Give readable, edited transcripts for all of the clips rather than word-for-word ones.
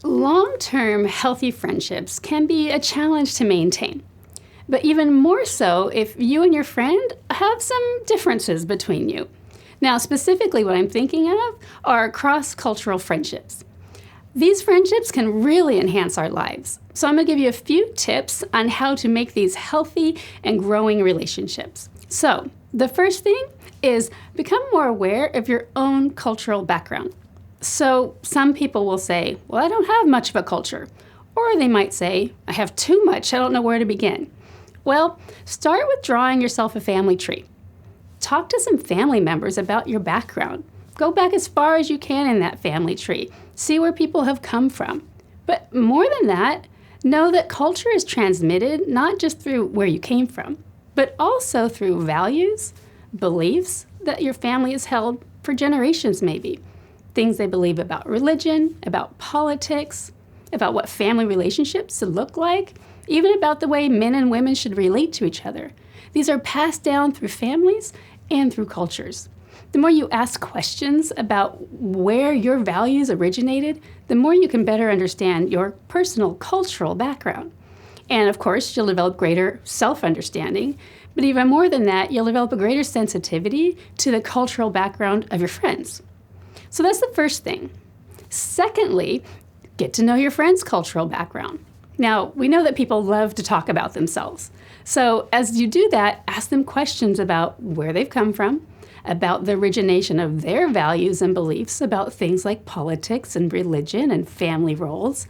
Long-term healthy friendships can be a challenge to maintain, but even more so if you and your friend have some differences between you. Now, specifically what I'm thinking of are cross-cultural friendships. These friendships can really enhance our lives. So I'm going to give you a few tips on how to make these healthy and growing relationships. So the first thing is become more aware of your own cultural background. So some people will say, well, I don't have much of a culture. Or they might say, I have too much, I don't know where to begin. Well, start with drawing yourself a family tree. Talk to some family members about your background. Go back as far as you can in that family tree. See where people have come from. But more than that, know that culture is transmitted not just through where you came from, but also through values, beliefs that your family has held for generations maybe. Things they believe about religion, about politics, about what family relationships should look like, even about the way men and women should relate to each other. These are passed down through families and through cultures. The more you ask questions about where your values originated, the more you can better understand your personal cultural background. And of course, you'll develop greater self-understanding, but even more than that, you'll develop a greater sensitivity to the cultural background of your friends. So that's the first thing. Secondly, get to know your friend's cultural background. Now, we know that people love to talk about themselves. So as you do that, ask them questions about where they've come from, about the origination of their values and beliefs about things like politics and religion and family roles.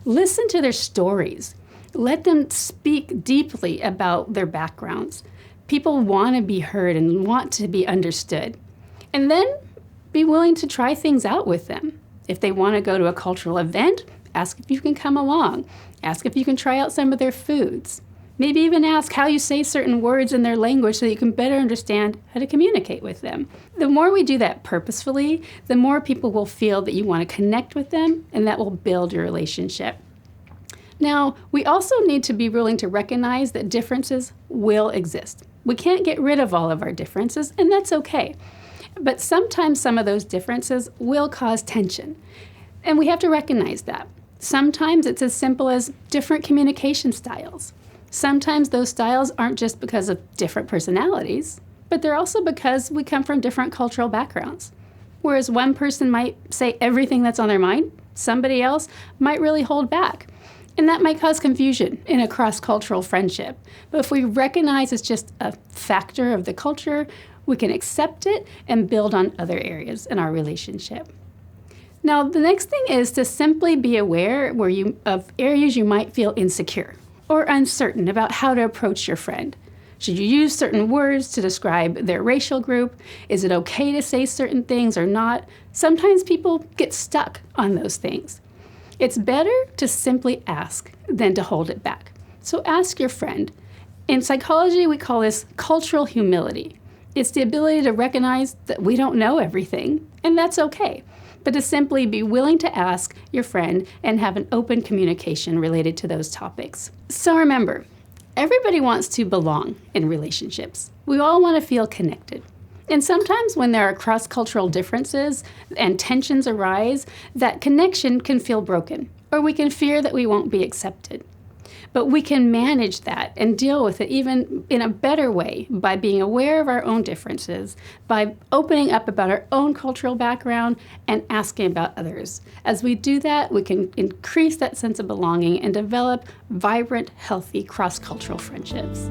Listen to their stories. Let them speak deeply about their backgrounds. People want to be heard and want to be understood. And then be willing to try things out with them. If they want to go to a cultural event, ask if you can come along. Ask if you can try out some of their foods. Maybe even ask how you say certain words in their language so that you can better understand how to communicate with them. The more we do that purposefully, the more people will feel that you want to connect with them, and that will build your relationship. Now, we also need to be willing to recognize that differences will exist. We can't get rid of all of our differences, and that's okay. But sometimes some of those differences will cause tension, and we have to recognize that. Sometimes it's as simple as different communication styles. Sometimes those styles aren't just because of different personalities, but they're also because we come from different cultural backgrounds. Whereas one person might say everything that's on their mind, somebody else might really hold back. And that might cause confusion in a cross-cultural friendship. But if we recognize it's just a factor of the culture, we can accept it and build on other areas in our relationship. Now, the next thing is to simply be aware of areas you might feel insecure or uncertain about how to approach your friend. Should you use certain words to describe their racial group? Is it okay to say certain things or not? Sometimes people get stuck on those things. It's better to simply ask than to hold it back. So ask your friend. In psychology, we call this cultural humility. It's the ability to recognize that we don't know everything, and that's okay. But to simply be willing to ask your friend and have an open communication related to those topics. So remember, everybody wants to belong in relationships. We all want to feel connected. And sometimes when there are cross-cultural differences and tensions arise, that connection can feel broken, or we can fear that we won't be accepted. But we can manage that and deal with it even in a better way by being aware of our own differences, by opening up about our own cultural background and asking about others. As we do that, we can increase that sense of belonging and develop vibrant, healthy cross-cultural friendships.